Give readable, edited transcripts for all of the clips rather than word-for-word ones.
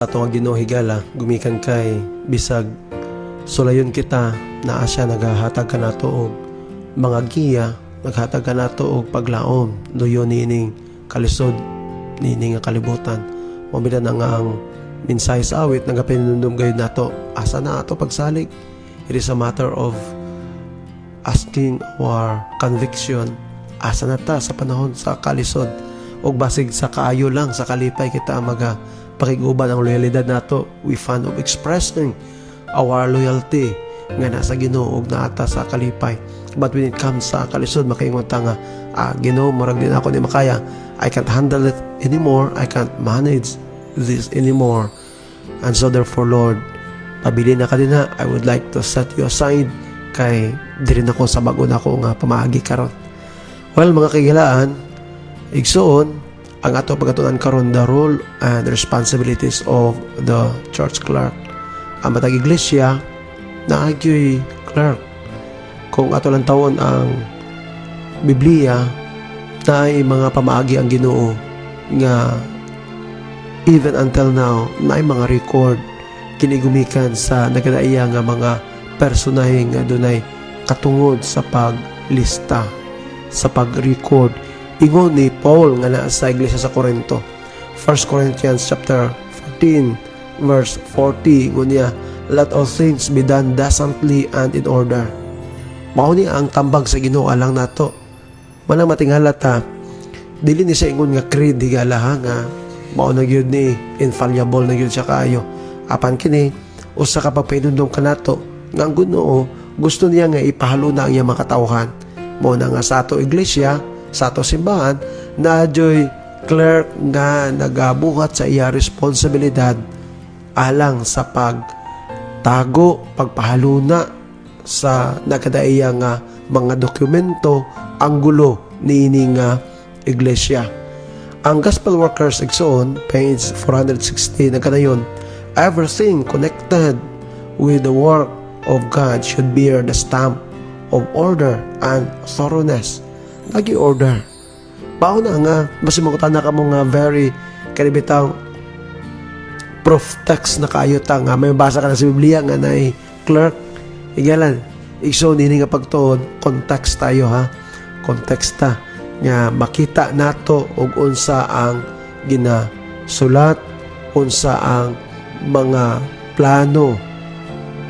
Ato nga Ginoo higala gumikan kay bisag sulayon kita na asya nagahatag ka nato og mga giya, naghatag ka nato og paglaom duyon nining kalisod nining nga kalibutan. Mabila na nga ang mensahe sa awit nagapinundom gayud nato asa na ato pagsalig. It is a matter of asking our conviction, asa na ta sa panahon sa kalisod og basig sa kaayo lang sa kalipay kita maga pakiguban ang loyalidad nato. We fond of expressing our loyalty nga nasa Ginoo ug naata sa kalipay. But when it comes sa kalisod, makaingon ta nga, Ginoo, murag din ako ni makaya. I can't handle it anymore. I can't manage this anymore. And so therefore, Lord, pabili na ka din na. I would like to set you aside kay diri na ko sa bago na ko nga pamaagi karon. Well, mga kagilaan, igsoon, ang ato pagatunan karon the role and responsibilities of the church clerk. Ang matag iglesia na agyoy clerk. Kung ato lang tawon ang Biblia na ay mga pamaagi ang Ginoo nga even until now na ay mga record kinigumikan sa nagadaiya nga mga personahe nga dunay katungod sa paglista, sa pag-record. Ingon ni Paul nga naa sa iglesia sa Corinto. 1 Corinthians chapter 14 verse 40, ingon niya, let all things be done decently and in order. Mao ni ang tambag sa Ginoo alang nato. Manang matingala ta, dili ni siya ingon nga creed higala nga mao na gyud ni infallible na gyud siya kaayo. Apan kini usa ka pagpainundong kanato nga ang Ginoo gusto niya nga ipahaluna ang iyang mga katawhan. Mao na nga sa ato iglesia, sa ato simbahan, na joy clerk nga nagabuhat sa iya responsibilidad alang sa pagtago, pagpahaluna sa nakadaiya nga mga dokumento ang gulo niini nga iglesia. Ang gospel workers igsoon, page 460 nagkadayon, everything connected with the work of God should bear the stamp of order and thoroughness. Lagi order. Bao na nga, masimukutan na ka mo nga very kalibitaw proof text na kayo ta nga may basa ka na sa Biblia nga na clerk. Igalan, igso nini nga pagtuod, context tayo ha. Context ta. Nga makita nato og unsa ang ginasulat, unsa ang mga plano,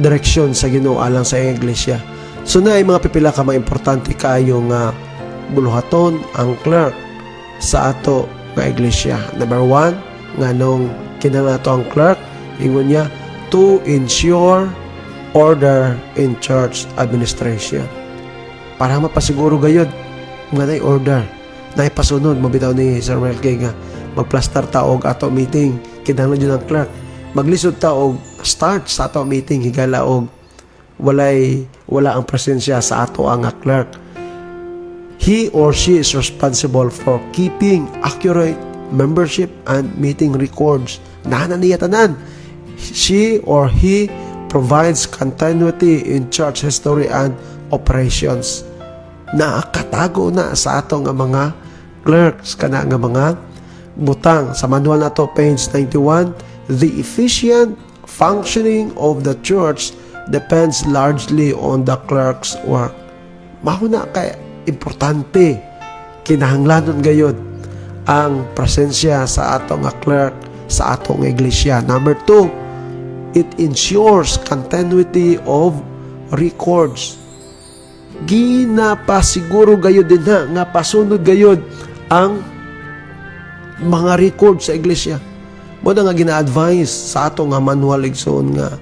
direksyon sa Ginoo alang sa iglesia. So na ay mga pipila ka mga importante kayo nga buluhaton ang clerk sa ato nga iglesia. Number 1, nga nung kinanato ang clerk, ingon niya, to ensure order in church administration. Para mapasiguro gayud nga nay order, nay pasunod mabitaw ni Sir Melky nga magplastar ta og ato meeting, kinahanglan jud ang clerk. Maglisod ta og start sa ato meeting higala og wala ang presensya sa ato ang clerk. He or she is responsible for keeping accurate membership and meeting records. Nana niya tanan. She or he provides continuity in church history and operations. Nakatago na sa ato nga mga clerks, kana nga mga butang. Sa manual na to, page 91, the efficient functioning of the church depends largely on the clerk's work. Mahuna kay importante, kinahanglanon gayud ang presensya sa atong nga clerk sa atong iglesia. Number 2, it ensures continuity of records. Ginapasiguro gayud din nga pasunod gayud ang mga record sa iglesia. Mo na nga gina-advise sa atong nga manual igsoon nga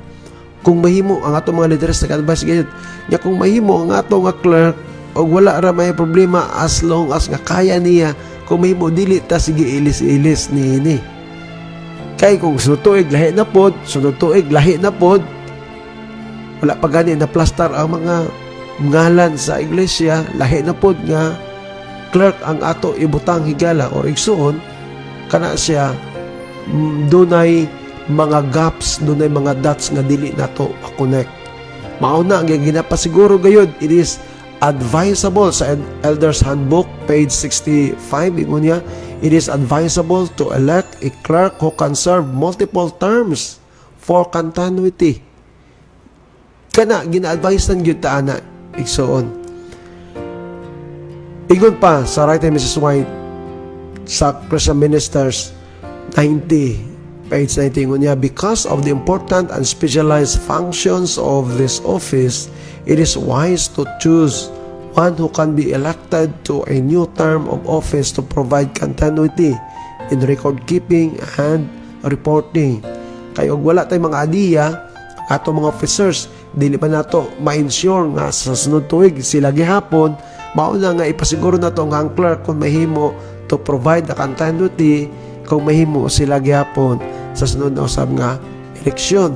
kung mahimo ang atong mga leaders nag-advise gayud nga kung mahimo ang atong nga clerk o wala ra may problema as long as nga kaya niya, kung may mo dili ta sige ilis-ilis niini. Kay kung sunod tuig lahi na pod, wala pa gani na plaster ang mga ngalan sa iglesia, lahi na pod nga clerk ang ato ibutang higala or igsuon, kana siya dunay mga gaps, dunay mga dots nga dili nato ma-connect. Mao na ang ginapasiguro gayud, it is advisable sa Elders Handbook, page 65, ingon niya, it is advisable to elect a clerk who can serve multiple terms for continuity. Kana, gina-advise ng yun ta, ana, igsoon. Ingon pa sa Right Hand Mrs. White sa Christian Ministers 90, page 90, ingon niya, because of the important and specialized functions of this office, it is wise to choose one who can be elected to a new term of office to provide continuity in record keeping and reporting. Kaya wala tayong mga adiya, ato mga officers, dili pa nato ma-ensure nga sa sunod tuig sila gihapon, mauna nga ipasiguro nato nga ang clerk kung mahimo to provide the continuity kung mahimo sila gihapon sa sunod na usab nga eleksyon.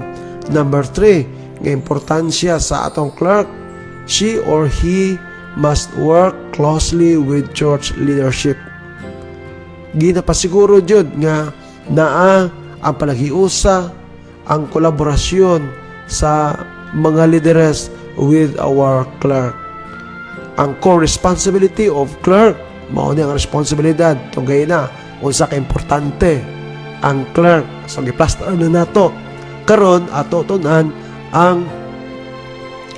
Number 3, ng importansya sa atong clerk, she or he must work closely with church leadership. Ginapasiguro jud nga naa ang palagiusa, ang kolaborasyon sa mga lideres with our clerk. Ang core responsibility of clerk, mao ni ang responsibilidad tungay na unsa ka importante ang clerk. So giplaster na nato karon ato tun-an ang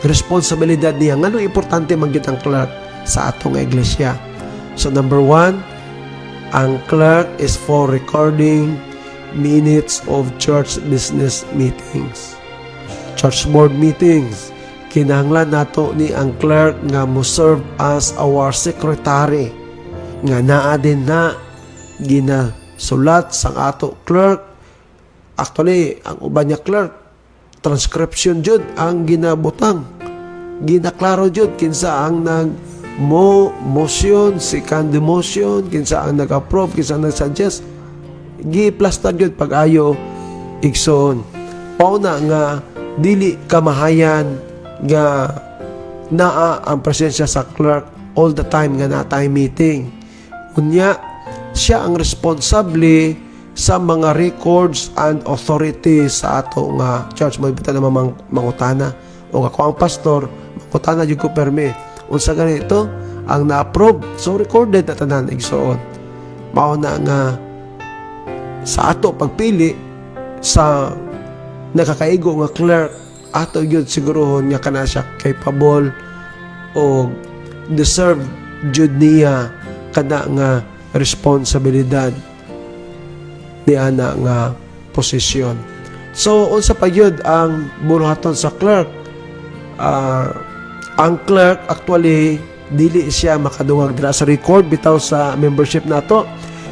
responsibilidad niya. Ngano importante magyud ang clerk sa atong iglesia? So number 1, ang clerk is for recording minutes of church business meetings, church board meetings. Kinahanglan nato ni ang clerk nga mo serve as our secretary, nga naa din na ginasulat sang ato clerk. Actually, ang uban niya clerk, transcription jud ang ginabutang, ginaklaro jud kinsa ang motion, second motion, kinsa ang nag-approve, kinsa ang nag-suggest, gi-plaster jud pag-ayo igsoon. Pauna nga dili kamahayan nga naa ang presensya sa clerk all the time nga natay meeting. Unya siya ang responsable sa mga records and authority sa ato nga church. May bita naman mangutana o ako ang pastor, mangutana jud ko permi unsa ganito ang na-approve, so recorded na tanan igsoon. Mao na nga sa ato pagpili sa nakakaigo nga clerk, ato jud sigurohon nga kana siya capable o deserve jud niya kada nga responsibilidad di ana nga posisyon. So unsa pa gyud ang buhaton sa clerk? Ang clerk actually dili siya makadungag dira sa record bitaw sa membership nato.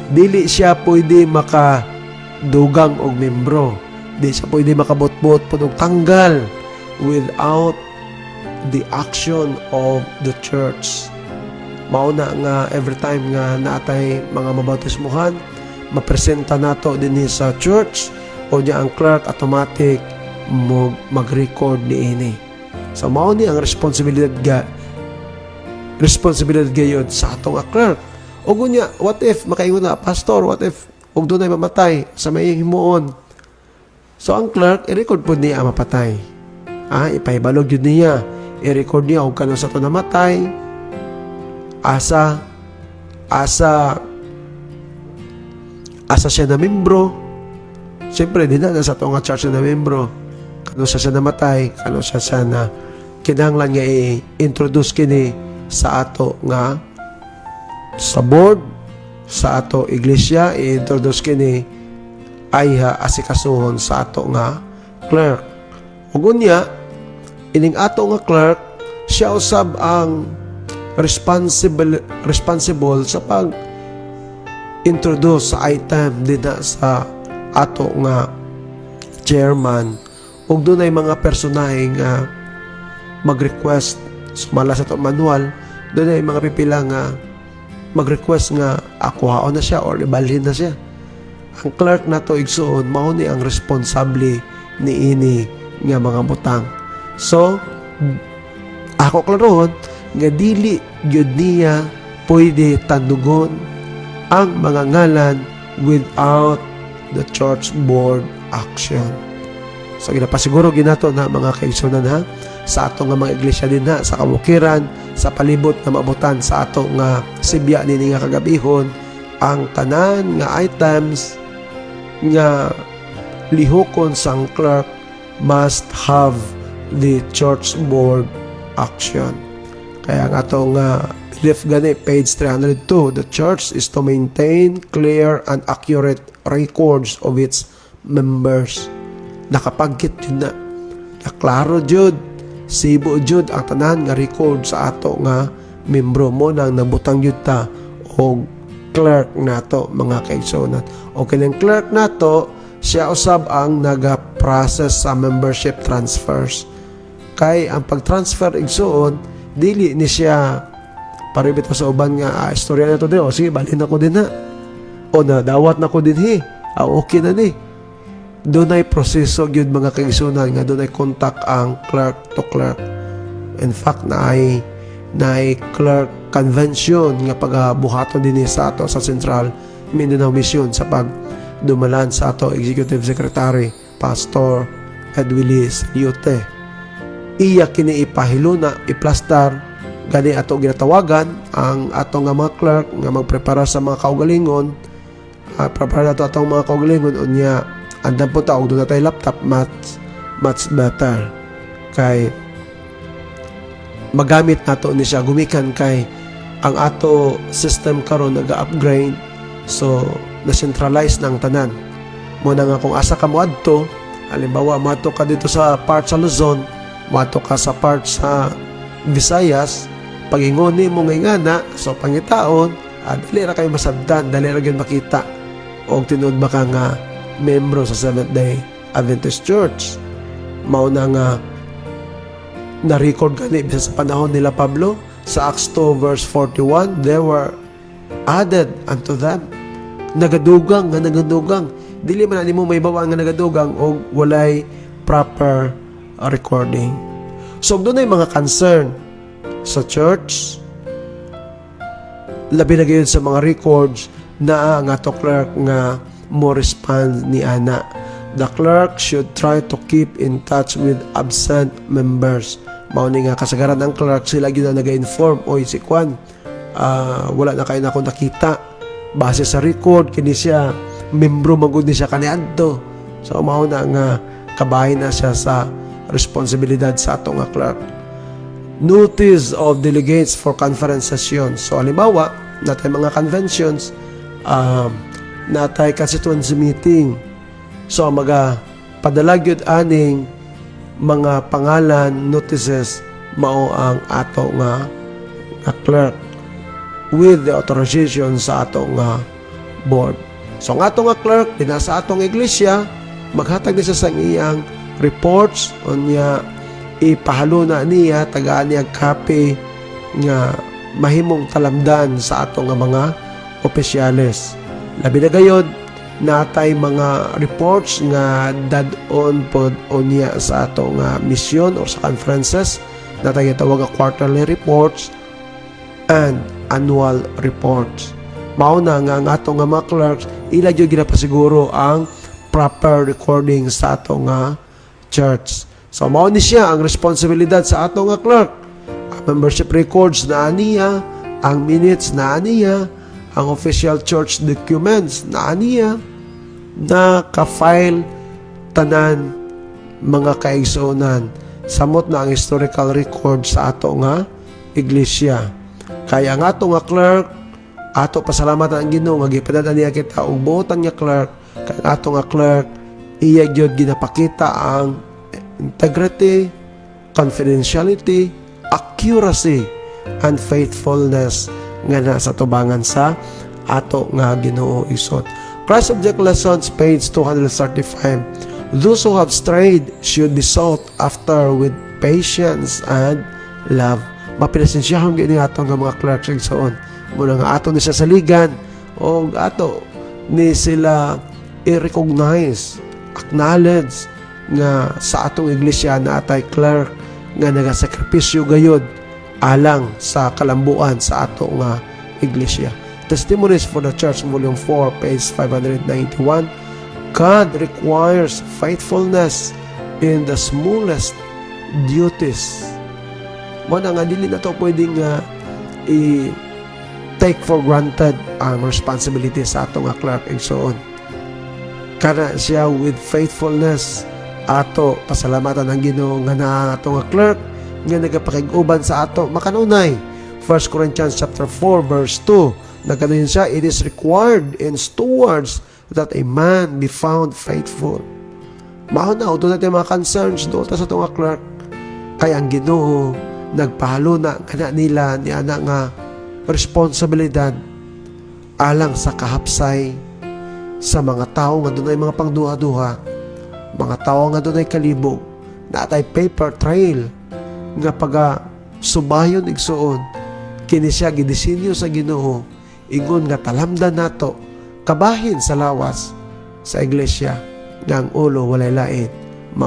Dili siya pwede makadugang og membro. Di siya pwede makabot-bot pud og tanggal without the action of the church. Mao na nga every time nga naatay mga mabautismuhan, mapresenta nato dinhi sa church o niya ang clerk automatic mag-record niini. So mao ni ang responsibilidad gayud sa atong clerk. O gunya, what if makaingon na pastor, what if og dunay mamatay sa may himuon? So ang clerk i-record pud niya ang mapatay. Ipahibalog jud niya, i-record niya og kano sa to namatay, asa siya na membro. Siyempre, di na sa ito nga church na membro. Kano siya namatay, kano siya na kinahanglan nga i-introduce kini sa ato nga sa board, sa ato iglesia, i-introduce kini ay asikasuhon sa ato nga clerk. Ugunya, ining ato nga clerk, siya usab ang responsible sa pag introduce sa item dina sa ato nga chairman. Ug dunay mga personahe nga mag-request sumala sa itong manual, dunay mga pipila nga mag-request nga akuhaon na siya or ibalhin na siya. Ang clerk na to igsuon, mao ni ang responsable ni ini nga mga butang. So ako klarohon nga dili gyud niya pwede tandugon ang mga ngalan without the church board action. So ginapasiguro ginato na mga kaigsunan ha, sa ato nga mga iglesia din ha, sa kabukiran, sa palibot nga maabutan sa ato nga sibya nini nga kagabihon, ang tanan nga items nga lihokon sang clerk must have the church board action. Kaya nga ato nga belief gani, page 302, the church is to maintain clear and accurate records of its members. Nakapagkit yun na. Naklaro jud, sibo jud ang tanan nga record sa ato nga membro mo nang nabutang jud ta o clerk nato mga kaigsunan. O kining clerk nato, siya usab ang naga-process sa membership transfers. Kay ang pag-transfer igsuon, dili ni siya paribito sa uban nga istorya na to din. O sige, balhin ako din na. O nadawat na ko din okay na ni. Doon ay proseso yun mga kaigsunan nga doon ay contact ang clerk to clerk. In fact, na ay clerk convention nga pagbuhaton din sa ato sa Central Mindanao Mission sa pagdumalan sa ato Executive Secretary Pastor Ed Willis Liote. Iya kini ipahiluna, iplastar gani ato ginatawagan ang ato nga mga clerk nga magprepara sa mga kaugalingon. Prepare nato atong mga kaugalingon unya andan po taog doon na tayo laptop much better kay magamit nato ni siya gumikan kay ang ato system karon nag-upgrade, so na-centralize ng tanan. Muna nga kung asa ka mo adto, halimbawa mato ka dito sa part sa Luzon, mato ka sa part sa Visayas, pag-ingoni mo ngana, so pangitaon, dali ra kayo masabdan, dali ra gyud makita og tinud ba ka nga membro sa Seventh-day Adventist Church. Mao na nga na-record gani bisa sa panahon nila Pablo sa Acts 2 verse 41, they were added unto them. Nagadugang. Dili man nimo may bawaan nga nagadugang o walay proper recording. So doon ay mga concern sa church, labi na gayon sa mga records na ang ato clerk nga mo respond ni ana. The clerk should try to keep in touch with absent members. Mao ni nga kasagaran ang clerk, sila gyud na naga-inform, oy si Kwan, wala na kayo na ako nakita. Base sa record kini siya membro magud ni siya kaniadto. So mao na nga kabahin na siya sa responsibilidad sa ato nga clerk. Notice of delegates for conference sessions. So halimbawa natay mga conventions, natay constituency meeting. So padala gyud aning mga pangalan, notices mao ang ato nga clerk with the authorization sa ato nga board. So ang ato nga clerk dinha sa atong iglesia maghatag ni sa iyang reports unya ipahalo na niya tagaan niya copy nga mahimong talamdan sa ato nga mga opisyales. Labi na gayod natay mga reports nga dad-on pod unya sa ato nga mission or sa conferences, natay tawag nga quarterly reports and annual reports. Mao na nga ang ato nga mga clerks ila gyud ginapasiguro ang proper recording sa ato nga church. So mao ni siya ang responsibilidad sa ato nga clerk. Ang membership records na aniya, ang minutes na aniya, ang official church documents na aniya, na ka-file tanan mga kaigsuonan. Samot na ang historical record sa ato nga iglesia. Kaya ang ato nga clerk, ato pasalamatan ang Ginoo nga gipadadaan niya kita og buotan nga clerk. Kaya ang ato nga clerk iya gyud ginapakita ang integrity, confidentiality, accuracy, and faithfulness nga nasa tubangan sa ato nga Ginoo isot. Christ Object Lessons, page 235. Those who have strayed should be sought after with patience and love. Mapinasensyahan gini ato nga mga clerks igsoon. Muna nga ato ni sa saligan o ato ni sila i-recognize, acknowledge nga sa atong iglesia na atay clerk nga nagasakripisyo gayod alang sa kalambuan sa ato nga iglesia. Testimonies for the Church, Volume 4, page 591. God requires faithfulness in the smallest duties. Mo na nga dili na to pwedeng i-take for granted ang responsibility sa ato nga clerk and so on. Kana siya with faithfulness ato pasalamatan ang Ginoo nga na ato nga clerk nga nagapakig-uban sa ato makanunay. 1 Corinthians chapter 4 verse 2 nagkanayon siya, it is required in stewards that a man be found faithful. Mahon na doon natin mga concerns doon sa itong clerk. Kaya ang Ginoo nagpahalo na kana nila ni anak nga responsibilidad alang sa kahapsay sa mga tao nga doon ay mga pangduha-duha, mga tao nga doon ay kalibog na atay paper trail nga subayon igsuon kini siya gidisenyo sa Ginoo ingon nga talamdan nato kabahin sa lawas sa iglesia nga ang ulo walay lain